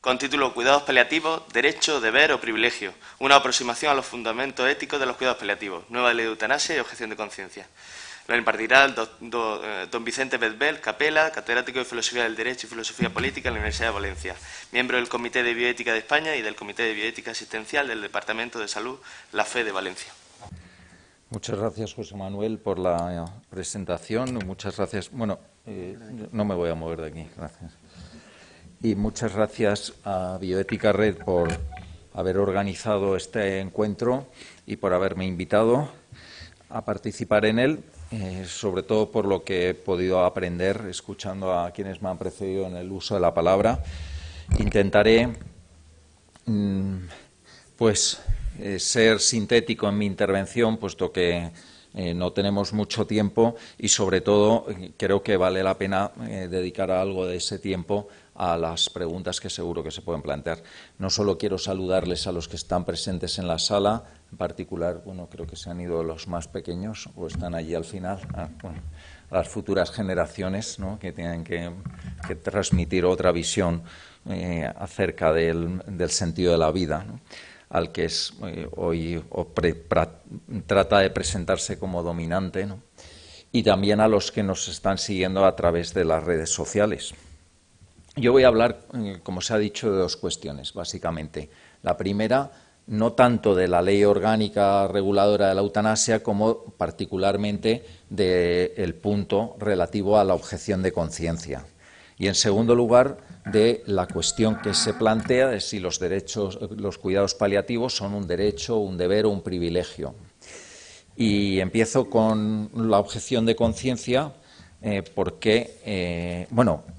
con título Cuidados paliativos, derecho, deber o privilegio. Una aproximación a los fundamentos éticos de los cuidados paliativos. Nueva ley de eutanasia y objeción de conciencia. Lo impartirá el don Vicente Bedbel Capela, catedrático de Filosofía del Derecho y Filosofía Política en la Universidad de Valencia, miembro del Comité de Bioética de España y del Comité de Bioética Asistencial del Departamento de Salud La Fe de Valencia. Muchas gracias, José Manuel, por la presentación. Muchas gracias. Bueno, no me voy a mover de aquí. Gracias. Y muchas gracias a Bioética Red por haber organizado este encuentro y por haberme invitado a participar en él, sobre todo por lo que he podido aprender escuchando a quienes me han precedido en el uso de la palabra. Intentaré, ser sintético en mi intervención, puesto que no tenemos mucho tiempo y, sobre todo, creo que vale la pena dedicar algo de ese tiempo a las preguntas que seguro que se pueden plantear. No solo quiero saludarles a los que están presentes en la sala, en particular, bueno, creo que se han ido los más pequeños o están allí al final, a las futuras generaciones, ¿no?, que tienen que transmitir otra visión acerca del sentido de la vida, ¿no?, al que es hoy trata de presentarse como dominante, ¿no?, y también a los que nos están siguiendo a través de las redes sociales. Yo voy a hablar, como se ha dicho, de dos cuestiones, básicamente. La primera, no tanto de la ley orgánica reguladora de la eutanasia, como particularmente del punto relativo a la objeción de conciencia. Y, en segundo lugar, de la cuestión que se plantea de si los cuidados paliativos son un derecho, un deber o un privilegio. Y empiezo con la objeción de conciencia,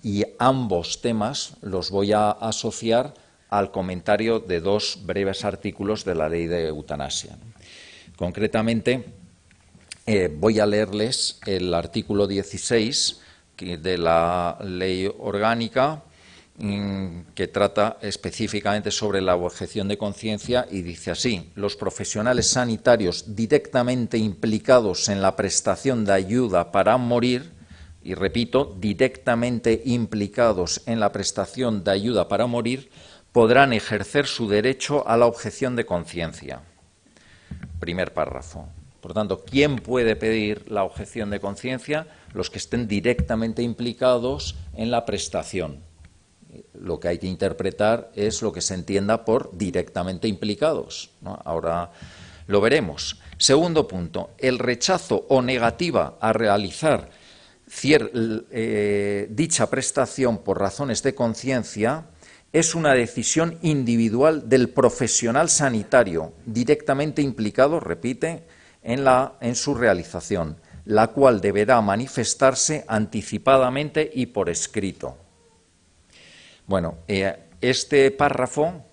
y ambos temas los voy a asociar al comentario de dos breves artículos de la ley de eutanasia. Concretamente, voy a leerles el artículo 16 de la ley orgánica, que trata específicamente sobre la objeción de conciencia, y dice así: los profesionales sanitarios directamente implicados en la prestación de ayuda para morir, y repito, directamente implicados en la prestación de ayuda para morir, podrán ejercer su derecho a la objeción de conciencia. Primer párrafo. Por tanto, ¿quién puede pedir la objeción de conciencia? Los que estén directamente implicados en la prestación. Lo que hay que interpretar es lo que se entienda por directamente implicados, ¿no? Ahora lo veremos. Segundo punto, el rechazo o negativa a realizar dicha prestación por razones de conciencia es una decisión individual del profesional sanitario directamente implicado, repite, en su realización, la cual deberá manifestarse anticipadamente y por escrito. Bueno, este párrafo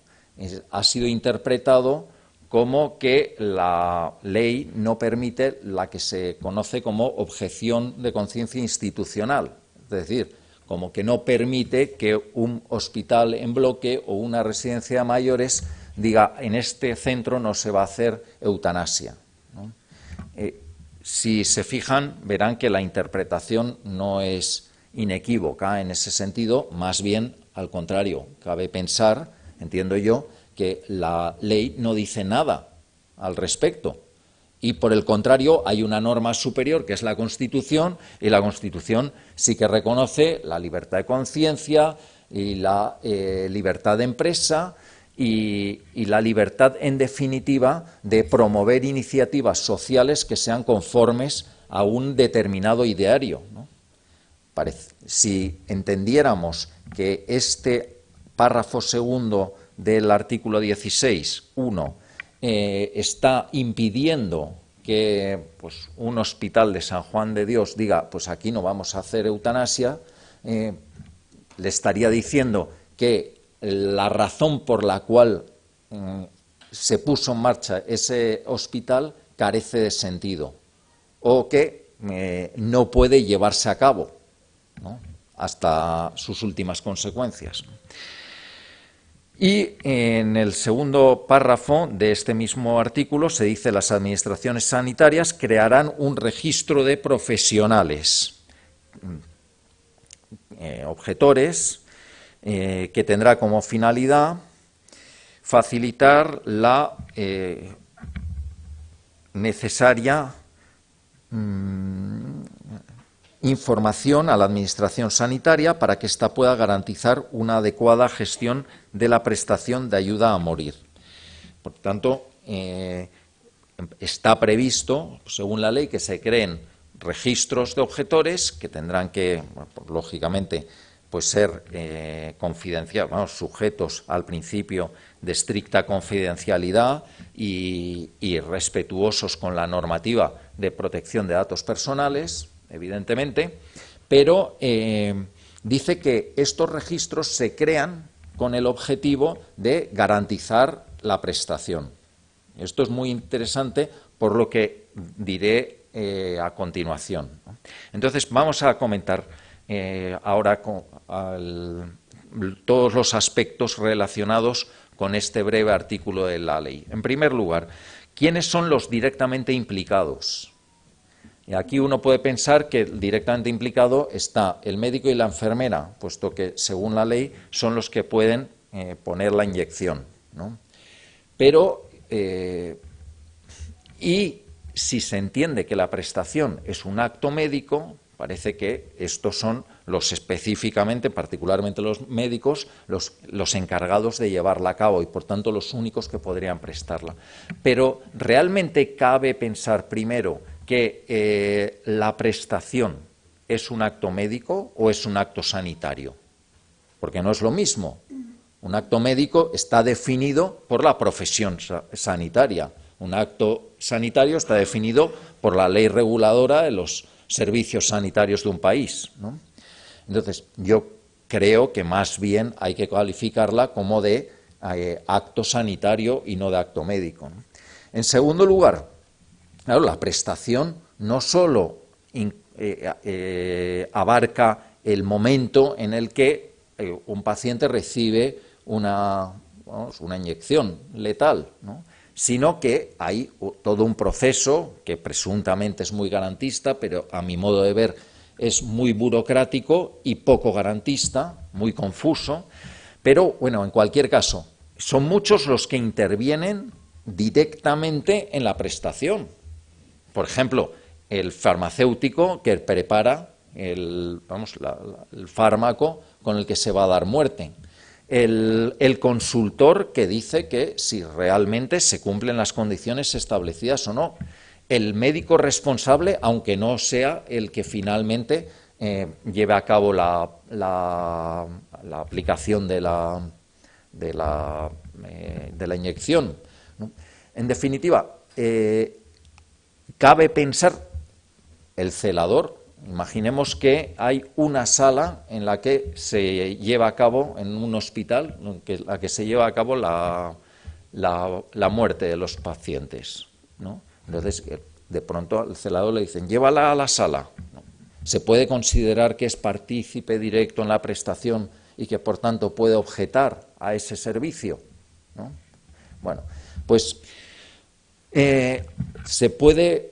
ha sido interpretado como que la ley no permite la que se conoce como objeción de conciencia institucional, es decir, como que no permite que un hospital en bloque o una residencia de mayores diga: en este centro no se va a hacer eutanasia, ¿no? Si se fijan, verán que la interpretación no es inequívoca en ese sentido, más bien al contrario. Cabe pensar, entiendo yo, que la ley no dice nada al respecto. Y, por el contrario, hay una norma superior, que es la Constitución, y la Constitución sí que reconoce la libertad de conciencia y la libertad de empresa y la libertad, en definitiva, de promover iniciativas sociales que sean conformes a un determinado ideario, ¿no? Si entendiéramos que este párrafo segundo del artículo 16.1 está impidiendo que un hospital de San Juan de Dios diga: pues aquí no vamos a hacer eutanasia, le estaría diciendo que la razón por la cual se puso en marcha ese hospital carece de sentido, o que no puede llevarse a cabo, ¿no?, hasta sus últimas consecuencias. Y en el segundo párrafo de este mismo artículo se dice: las administraciones sanitarias crearán un registro de profesionales objetores que tendrá como finalidad facilitar la necesaria información a la Administración sanitaria para que ésta pueda garantizar una adecuada gestión de la prestación de ayuda a morir. Por tanto, está previsto, según la ley, que se creen registros de objetores que tendrán que, bueno, lógicamente, pues ser sujetos al principio de estricta confidencialidad y respetuosos con la normativa de protección de datos personales, evidentemente, pero dice que estos registros se crean con el objetivo de garantizar la prestación. Esto es muy interesante por lo que diré a continuación. Entonces, vamos a comentar ahora todos los aspectos relacionados con este breve artículo de la ley. En primer lugar, ¿quiénes son los directamente implicados? Y aquí uno puede pensar que directamente implicado está el médico y la enfermera, puesto que, según la ley, son los que pueden poner la inyección, ¿no? Pero, y si se entiende que la prestación es un acto médico, parece que estos son los específicamente, particularmente los médicos, los encargados de llevarla a cabo y, por tanto, los únicos que podrían prestarla. Pero, ¿realmente cabe pensar primero que la prestación es un acto médico o es un acto sanitario? Porque no es lo mismo. Un acto médico está definido por la profesión sanitaria. Un acto sanitario está definido por la ley reguladora de los servicios sanitarios de un país, ¿no? Entonces, yo creo que más bien hay que calificarla como de acto sanitario y no de acto médico, ¿no? En segundo lugar, claro, la prestación no solo abarca el momento en el que un paciente recibe una inyección letal, ¿no?, sino que hay todo un proceso que presuntamente es muy garantista, pero a mi modo de ver es muy burocrático y poco garantista, muy confuso, pero bueno, en cualquier caso, son muchos los que intervienen directamente en la prestación. Por ejemplo, el farmacéutico que prepara el fármaco con el que se va a dar muerte. El consultor que dice que si realmente se cumplen las condiciones establecidas o no. El médico responsable, aunque no sea el que finalmente lleve a cabo la aplicación de la inyección, ¿no? En definitiva, cabe pensar el celador. Imaginemos que hay una sala en la que se lleva a cabo, en un hospital, en la que se lleva a cabo la muerte de los pacientes, ¿no? Entonces, de pronto al celador le dicen, llévala a la sala. ¿Se puede considerar que es partícipe directo en la prestación y que, por tanto, puede objetar a ese servicio, ¿no? Bueno, pues se puede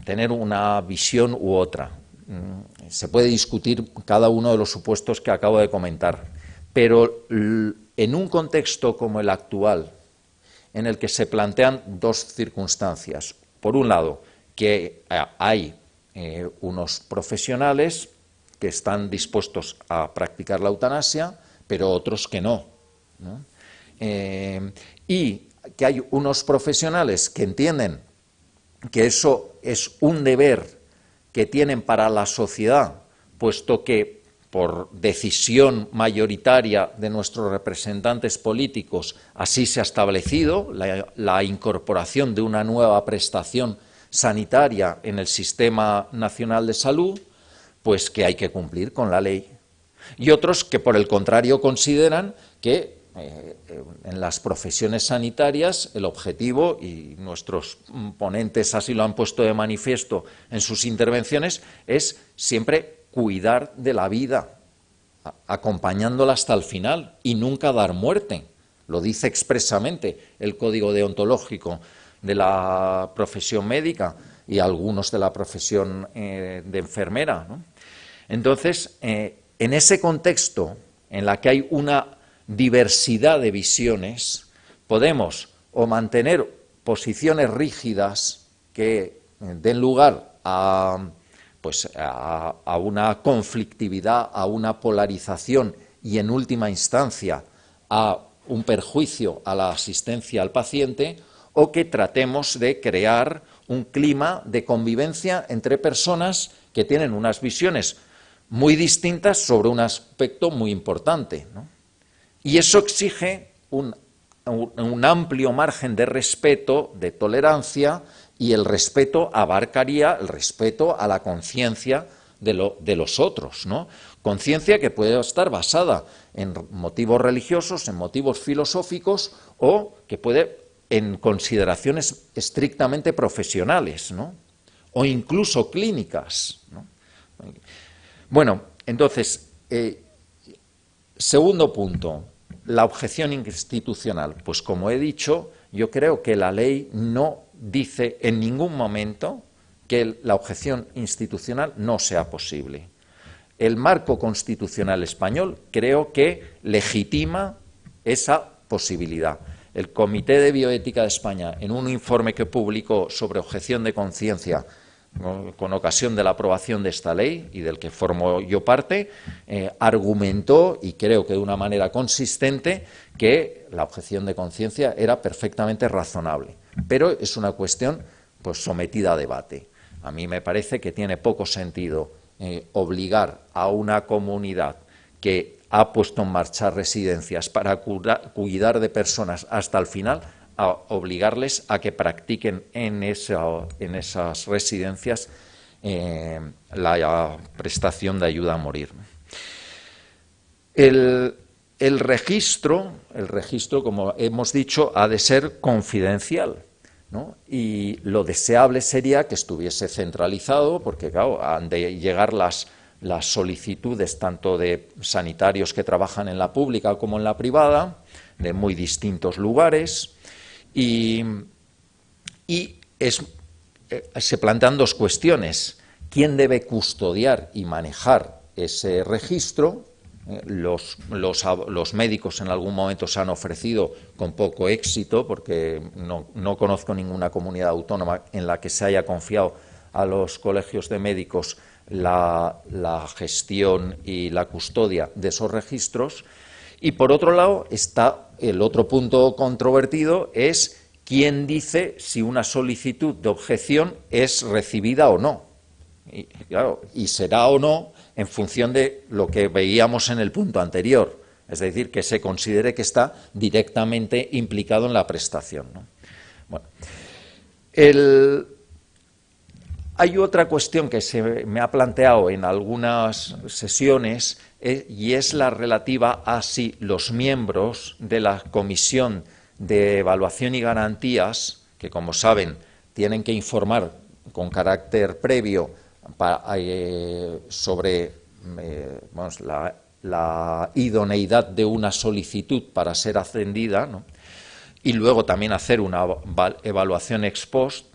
tener una visión u otra. Se puede discutir cada uno de los supuestos que acabo de comentar, pero en un contexto como el actual, en el que se plantean dos circunstancias. Por un lado, que hay unos profesionales que están dispuestos a practicar la eutanasia, pero otros que no, ¿no? Y que hay unos profesionales que entienden que eso es un deber que tienen para la sociedad, puesto que por decisión mayoritaria de nuestros representantes políticos así se ha establecido la incorporación de una nueva prestación sanitaria en el Sistema Nacional de Salud, pues que hay que cumplir con la ley. Y otros que, por el contrario, consideran que en las profesiones sanitarias el objetivo, y nuestros ponentes así lo han puesto de manifiesto en sus intervenciones, es siempre cuidar de la vida, acompañándola hasta el final y nunca dar muerte. Lo dice expresamente el Código Deontológico de la profesión médica y algunos de la profesión de enfermera, ¿no? Entonces, en ese contexto, en la que hay una diversidad de visiones, podemos o mantener posiciones rígidas que den lugar a una conflictividad, a una polarización y, en última instancia, a un perjuicio a la asistencia al paciente, o que tratemos de crear un clima de convivencia entre personas que tienen unas visiones muy distintas sobre un aspecto muy importante, ¿no? Y eso exige un amplio margen de respeto, de tolerancia, y el respeto abarcaría el respeto a la conciencia de los otros, ¿no? Conciencia que puede estar basada en motivos religiosos, en motivos filosóficos, o que puede en consideraciones estrictamente profesionales, ¿no? O incluso clínicas, ¿no? Bueno, entonces, segundo punto, la objeción institucional. Pues, como he dicho, yo creo que la ley no dice en ningún momento que la objeción institucional no sea posible. El marco constitucional español creo que legitima esa posibilidad. El Comité de Bioética de España, en un informe que publicó sobre objeción de conciencia con ocasión de la aprobación de esta ley y del que formo yo parte, argumentó, y creo que de una manera consistente, que la objeción de conciencia era perfectamente razonable. Pero es una cuestión pues sometida a debate. A mí me parece que tiene poco sentido obligar a una comunidad que ha puesto en marcha residencias para cuidar de personas hasta el final, a obligarles a que practiquen en esas residencias la prestación de ayuda a morir. El registro, como hemos dicho, ha de ser confidencial, ¿no? Y lo deseable sería que estuviese centralizado, porque claro, han de llegar las solicitudes tanto de sanitarios que trabajan en la pública como en la privada, de muy distintos lugares, y se plantean dos cuestiones. ¿Quién debe custodiar y manejar ese registro? Los médicos en algún momento se han ofrecido con poco éxito, porque no conozco ninguna comunidad autónoma en la que se haya confiado a los colegios de médicos la gestión y la custodia de esos registros. Y por otro lado está el otro punto controvertido, es quién dice si una solicitud de objeción es recibida o no. Y, claro, y será o no en función de lo que veíamos en el punto anterior, es decir, que se considere que está directamente implicado en la prestación, ¿no? Bueno, hay otra cuestión que se me ha planteado en algunas sesiones y es la relativa a si los miembros de la Comisión de Evaluación y Garantías, que como saben tienen que informar con carácter previo sobre la idoneidad de una solicitud para ser atendida, ¿no? Y luego también hacer una evaluación ex post,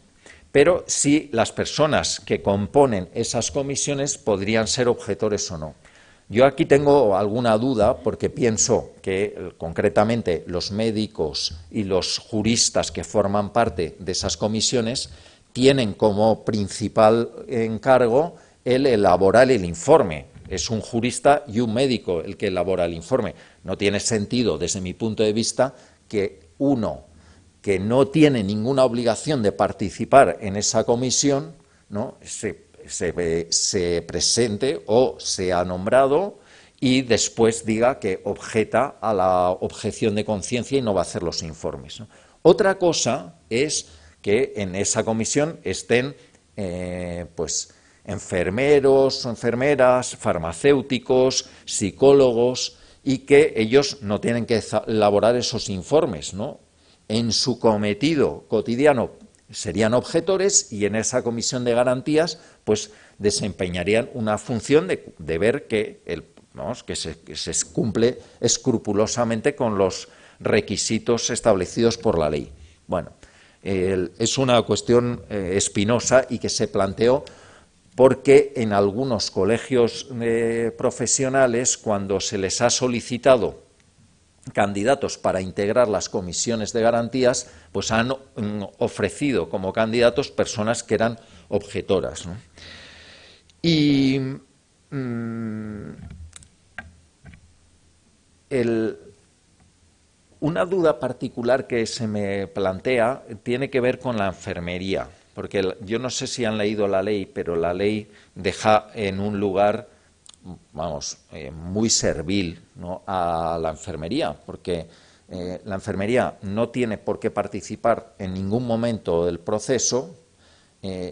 pero si las personas que componen esas comisiones podrían ser objetores o no. Yo aquí tengo alguna duda, porque pienso que concretamente los médicos y los juristas que forman parte de esas comisiones tienen como principal encargo el elaborar el informe. Es un jurista y un médico el que elabora el informe. No tiene sentido, desde mi punto de vista, que uno que no tiene ninguna obligación de participar en esa comisión, ¿no?, se presente o sea nombrado y después diga que objeta a la objeción de conciencia y no va a hacer los informes, ¿no? Otra cosa es que en esa comisión estén pues enfermeros o enfermeras, farmacéuticos, psicólogos, y que ellos no tienen que elaborar esos informes, ¿no? En su cometido cotidiano serían objetores y en esa comisión de garantías pues desempeñarían una función de ver que se cumple escrupulosamente con los requisitos establecidos por la ley. Bueno, es una cuestión espinosa y que se planteó porque en algunos colegios profesionales, cuando se les ha solicitado candidatos para integrar las comisiones de garantías, pues han ofrecido como candidatos personas que eran objetoras, ¿no? Y una duda particular que se me plantea tiene que ver con la enfermería, porque yo no sé si han leído la ley, pero la ley deja en un lugar, vamos, muy servil, ¿no?, a la enfermería, porque la enfermería no tiene por qué participar en ningún momento del proceso,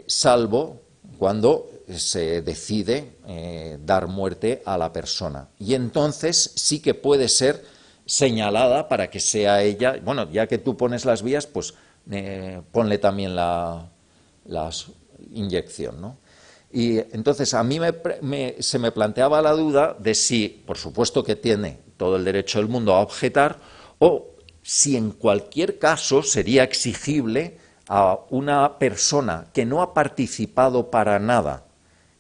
salvo cuando se decide dar muerte a la persona. Y entonces sí que puede ser señalada para que sea ella, bueno, ya que tú pones las vías, pues ponle también la inyección, ¿no? Y entonces a mí se me planteaba la duda de si, por supuesto que tiene todo el derecho del mundo a objetar, o si en cualquier caso sería exigible a una persona que no ha participado para nada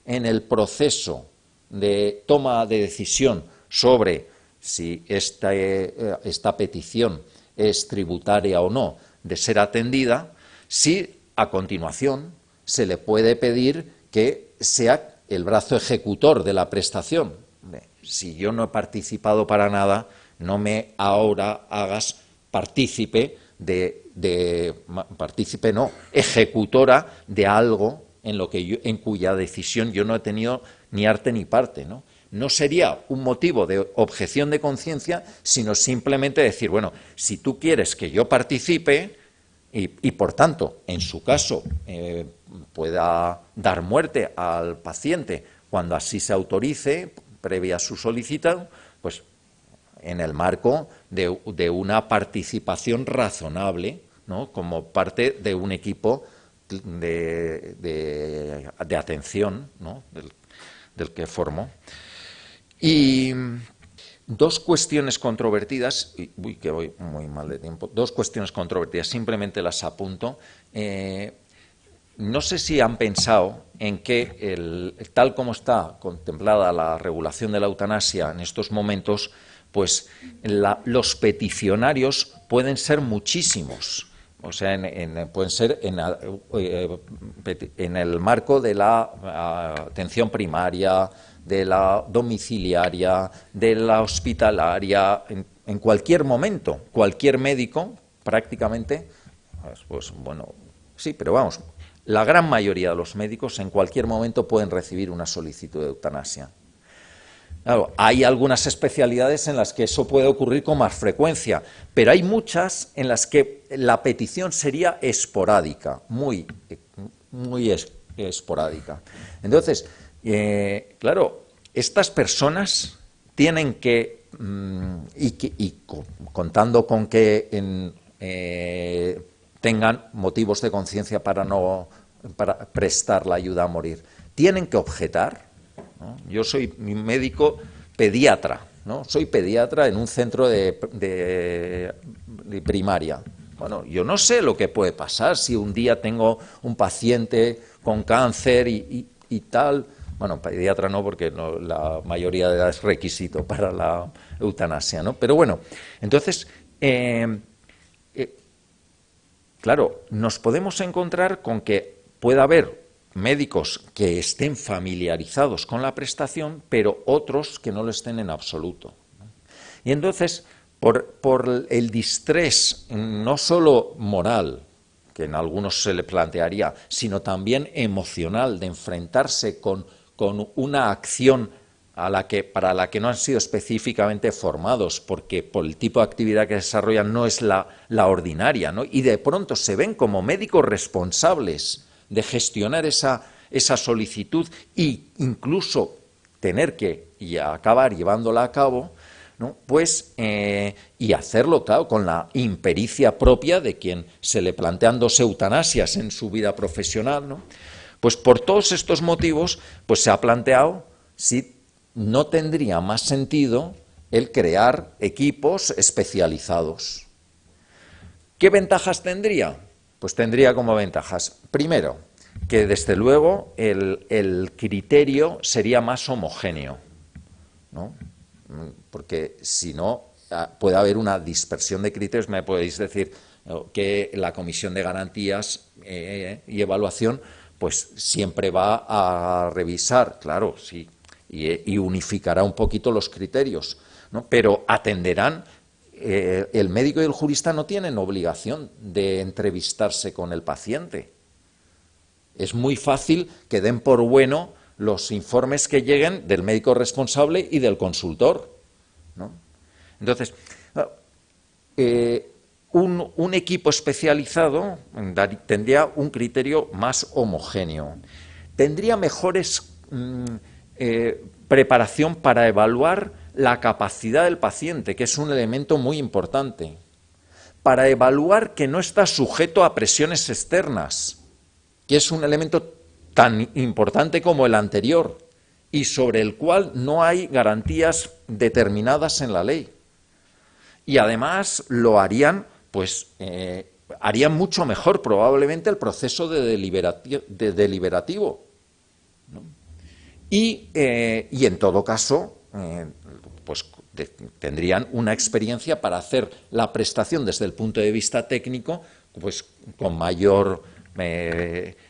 en el proceso de toma de decisión sobre si esta petición es tributaria o no de ser atendida, si a continuación se le puede pedir que sea el brazo ejecutor de la prestación. Si yo no he participado para nada, no me ahora hagas partícipe ejecutora de algo en cuya decisión yo no he tenido ni arte ni parte, ¿no? No sería un motivo de objeción de conciencia, sino simplemente decir, bueno, si tú quieres que yo participe y por tanto, en su caso, pueda dar muerte al paciente cuando así se autorice, previa a su solicitud, pues en el marco de una participación razonable, ¿no?, como parte de un equipo de atención, ¿no?, del que formo. Y dos cuestiones controvertidas, uy, que voy muy mal de tiempo, dos cuestiones controvertidas, simplemente las apunto. No sé si han pensado en que, tal como está contemplada la regulación de la eutanasia en estos momentos, pues los peticionarios pueden ser muchísimos. O sea, pueden ser en el marco de la atención primaria, de la domiciliaria, de la hospitalaria, en cualquier momento, cualquier médico, prácticamente, pues bueno, sí, pero vamos, la gran mayoría de los médicos en cualquier momento pueden recibir una solicitud de eutanasia. Claro, hay algunas especialidades en las que eso puede ocurrir con más frecuencia, pero hay muchas en las que la petición sería esporádica, muy esporádica. Entonces, claro, estas personas tienen que, contando con que tengan motivos de conciencia para prestar la ayuda a morir, tienen que objetar, ¿no? Yo soy médico pediatra, ¿no? Soy pediatra en un centro de primaria. Bueno, yo no sé lo que puede pasar si un día tengo un paciente con cáncer y tal. Bueno, pediatra no, porque no, la mayoría de edad es requisito para la eutanasia, ¿no? Pero bueno, entonces, claro, nos podemos encontrar con que pueda haber médicos que estén familiarizados con la prestación, pero otros que no lo estén en absoluto, ¿no? Y entonces, por el distrés, no solo moral, que en algunos se le plantearía, sino también emocional, de enfrentarse con una acción para la que no han sido específicamente formados, porque por el tipo de actividad que desarrollan no es la ordinaria, ¿no? Y de pronto se ven como médicos responsables de gestionar esa solicitud e incluso tener que acabar llevándola a cabo, ¿no? Pues, y hacerlo, claro, con la impericia propia de quien se le plantean dos eutanasias en su vida profesional, ¿no? Pues por todos estos motivos, pues se ha planteado si no tendría más sentido el crear equipos especializados. ¿Qué ventajas tendría? Pues tendría como ventajas, primero, que desde luego el criterio sería más homogéneo, ¿no? Porque si no, puede haber una dispersión de criterios. Me podéis decir que la Comisión de Garantías y Evaluación pues siempre va a revisar, claro, sí, y unificará un poquito los criterios, ¿no? Pero atenderán. El médico y el jurista no tienen obligación de entrevistarse con el paciente. Es muy fácil que den por bueno los informes que lleguen del médico responsable y del consultor, ¿no? Entonces, un equipo especializado tendría un criterio más homogéneo, tendría mejores preparación para evaluar la capacidad del paciente, que es un elemento muy importante, para evaluar que no está sujeto a presiones externas, que es un elemento tan importante como el anterior y sobre el cual no hay garantías determinadas en la ley. Y además lo harían, pues, harían mucho mejor probablemente el proceso de deliberativo, ¿no? Y en todo caso, pues tendrían una experiencia para hacer la prestación desde el punto de vista técnico, pues con mayor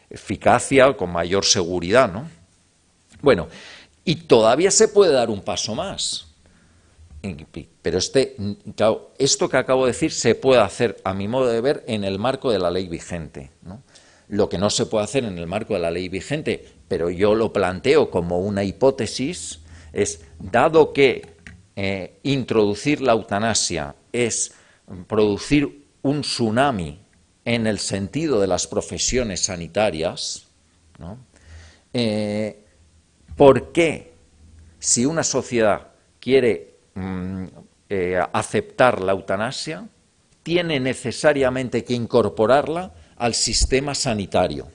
eficacia, con mayor seguridad, ¿no? Bueno, y todavía se puede dar un paso más. Pero claro, esto que acabo de decir se puede hacer, a mi modo de ver, en el marco de la ley vigente, ¿no? Lo que no se puede hacer en el marco de la ley vigente, pero yo lo planteo como una hipótesis, es, dado que introducir la eutanasia es producir un tsunami en el sentido de las profesiones sanitarias, ¿no? ¿Por qué, si una sociedad quiere aceptar la eutanasia, tiene necesariamente que incorporarla al sistema sanitario?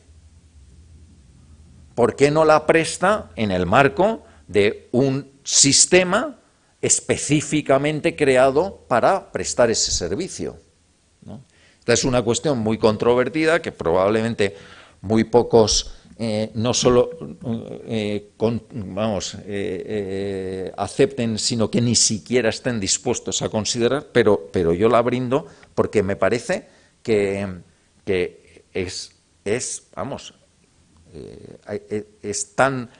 ¿Por qué no la presta en el marco de un sistema específicamente creado para prestar ese servicio, ¿no? Esta es una cuestión muy controvertida que probablemente muy pocos no solo acepten, sino que ni siquiera estén dispuestos a considerar, pero yo la brindo porque me parece que es tan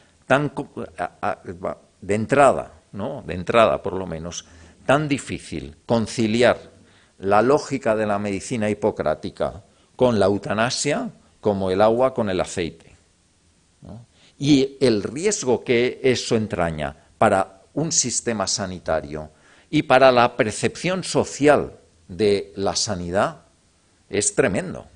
de entrada, ¿no? De entrada, por lo menos, tan difícil conciliar la lógica de la medicina hipocrática con la eutanasia como el agua con el aceite, ¿no? Y el riesgo que eso entraña para un sistema sanitario y para la percepción social de la sanidad es tremendo.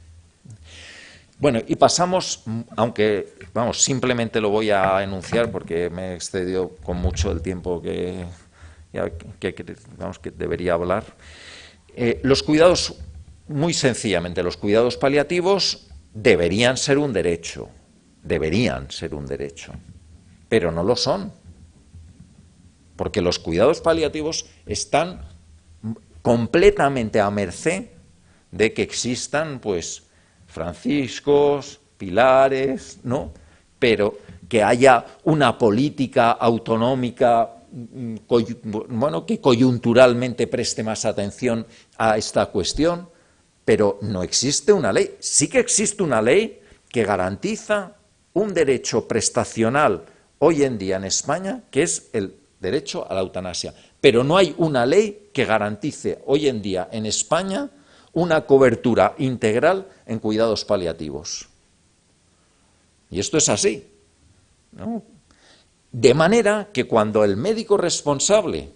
Bueno, y pasamos, aunque, simplemente lo voy a enunciar porque me he excedido con mucho el tiempo que debería hablar. Los cuidados, muy sencillamente, los cuidados paliativos deberían ser un derecho, pero no lo son, porque los cuidados paliativos están completamente a merced de que existan, pues, franciscos, pilares, ¿no? Pero que haya una política autonómica, que coyunturalmente preste más atención a esta cuestión, pero no existe una ley. Sí que existe una ley que garantiza un derecho prestacional hoy en día en España, que es el derecho a la eutanasia, pero no hay una ley que garantice hoy en día en España una cobertura integral en cuidados paliativos. Y esto es así, ¿no? De manera que cuando el médico responsable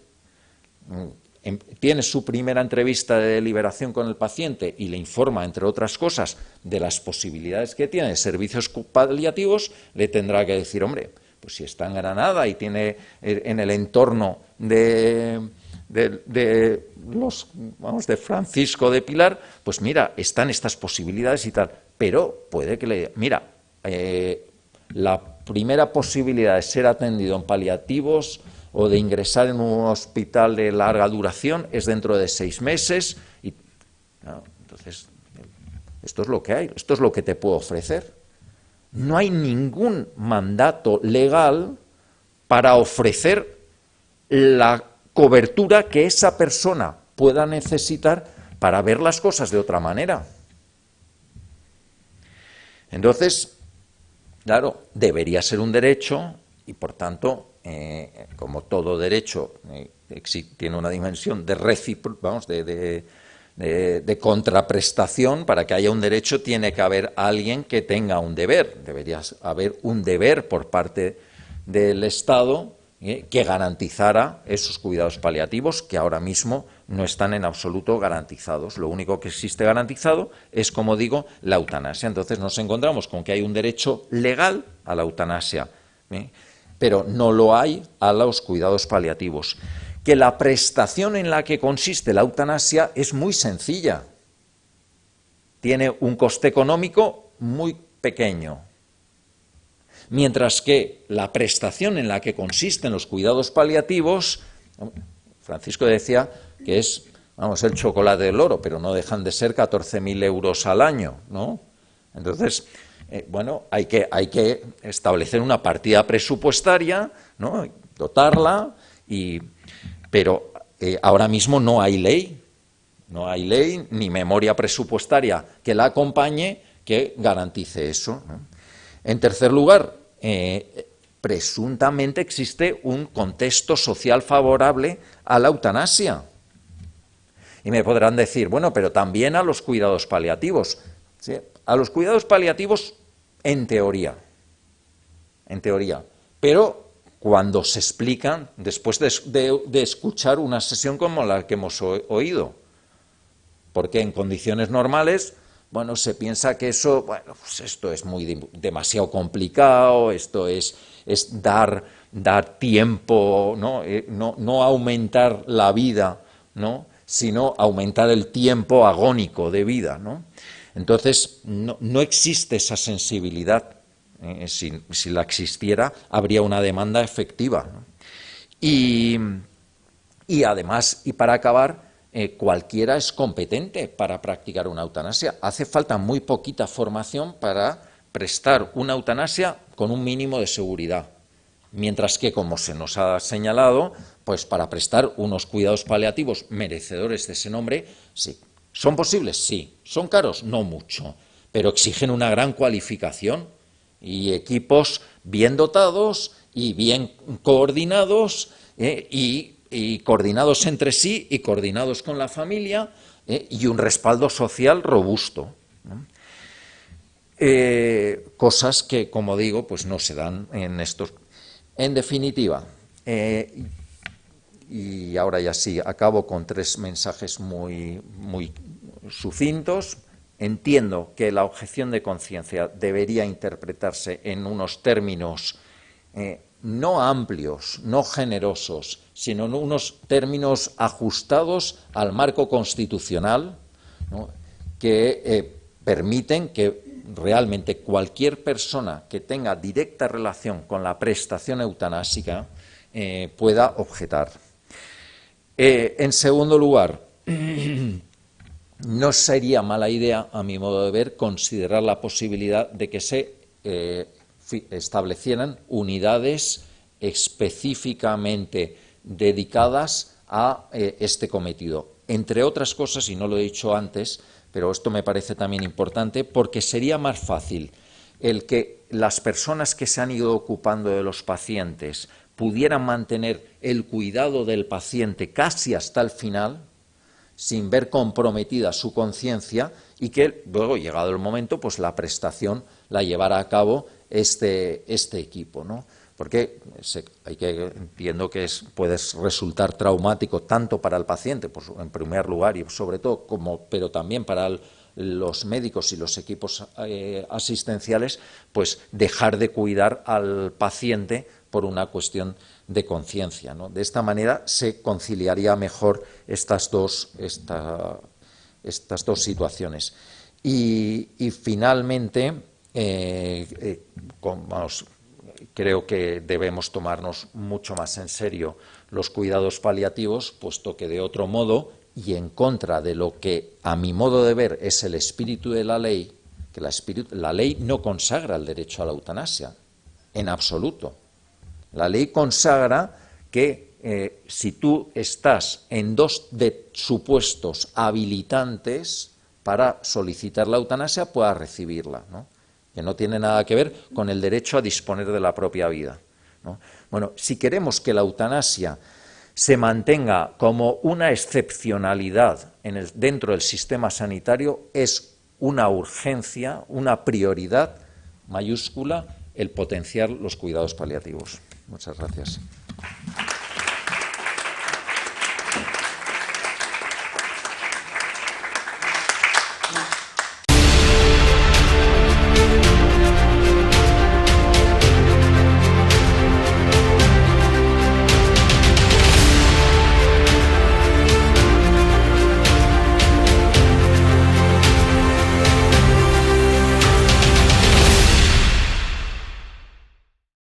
tiene su primera entrevista de deliberación con el paciente y le informa, entre otras cosas, de las posibilidades que tiene de servicios paliativos, le tendrá que decir, hombre, pues si está en Granada y tiene en el entorno de Francisco de Pilar, pues mira, están estas posibilidades y tal, pero puede que la primera posibilidad de ser atendido en paliativos o de ingresar en un hospital de larga duración es dentro de 6 meses y entonces esto es lo que hay, esto es lo que te puedo ofrecer. no hay ningún mandato legal para ofrecer la cobertura que esa persona pueda necesitar para ver las cosas de otra manera. Entonces, claro, debería ser un derecho y, por tanto, como todo derecho tiene una dimensión de de contraprestación. Para que haya un derecho tiene que haber alguien que tenga un deber. Debería haber un deber por parte del Estado que garantizara esos cuidados paliativos, que ahora mismo no están en absoluto garantizados. Lo único que existe garantizado es, como digo, la eutanasia. Entonces nos encontramos con que hay un derecho legal a la eutanasia, pero no lo hay a los cuidados paliativos. Que la prestación en la que consiste la eutanasia es muy sencilla. Tiene un coste económico muy pequeño. Mientras que la prestación en la que consisten los cuidados paliativos, Francisco decía que es, el chocolate del oro, pero no dejan de ser 14.000 euros al año, ¿no? Entonces, hay que establecer una partida presupuestaria, ¿no? Dotarla, pero ahora mismo no hay ley ni memoria presupuestaria que la acompañe que garantice eso, ¿no? En tercer lugar, presuntamente existe un contexto social favorable a la eutanasia. Y me podrán decir, bueno, pero también a los cuidados paliativos. ¿Sí? A los cuidados paliativos, en teoría. Pero cuando se explican, después de escuchar una sesión como la que hemos oído. Porque en condiciones normales, se piensa que eso, esto es demasiado complicado, esto es dar tiempo, no aumentar la vida, ¿no? Sino aumentar el tiempo agónico de vida, ¿no? Entonces, no existe esa sensibilidad. Si la existiera, habría una demanda efectiva, ¿no? Y además, y para acabar, cualquiera es competente para practicar una eutanasia. Hace falta muy poquita formación para prestar una eutanasia con un mínimo de seguridad. Mientras que, como se nos ha señalado, pues para prestar unos cuidados paliativos merecedores de ese nombre, sí. ¿Son posibles? Sí. ¿Son caros? No mucho. Pero exigen una gran cualificación y equipos bien dotados y bien coordinados y coordinados entre sí y coordinados con la familia y un respaldo social robusto, ¿no? Cosas que, como digo, pues no se dan en estos. En definitiva, y ahora ya sí, acabo con 3 mensajes muy sucintos. Entiendo que la objeción de conciencia debería interpretarse en unos términos no amplios, no generosos, sino en unos términos ajustados al marco constitucional, ¿no? Que permiten que realmente cualquier persona que tenga directa relación con la prestación eutanásica pueda objetar. En segundo lugar, no sería mala idea, a mi modo de ver, considerar la posibilidad de que se establecieran unidades específicamente dedicadas a este cometido. Entre otras cosas, y no lo he dicho antes, pero esto me parece también importante, porque sería más fácil el que las personas que se han ido ocupando de los pacientes pudieran mantener el cuidado del paciente casi hasta el final, sin ver comprometida su conciencia, y que luego, llegado el momento, pues la prestación la llevara a cabo este equipo, ¿no? Porque entiendo que puede resultar traumático tanto para el paciente, pues, en primer lugar, y sobre todo, pero también para los médicos y los equipos asistenciales, pues dejar de cuidar al paciente por una cuestión de conciencia, ¿no? De esta manera se conciliaría mejor estas dos situaciones. Y finalmente, creo que debemos tomarnos mucho más en serio los cuidados paliativos, puesto que de otro modo, y en contra de lo que a mi modo de ver es el espíritu de la ley, que la ley no consagra el derecho a la eutanasia, en absoluto. La ley consagra que si tú estás en dos de supuestos habilitantes para solicitar la eutanasia, puedas recibirla, ¿no? Que no tiene nada que ver con el derecho a disponer de la propia vida, ¿no? Bueno, si queremos que la eutanasia se mantenga como una excepcionalidad dentro del sistema sanitario, es una urgencia, una prioridad mayúscula el potenciar los cuidados paliativos. Muchas gracias.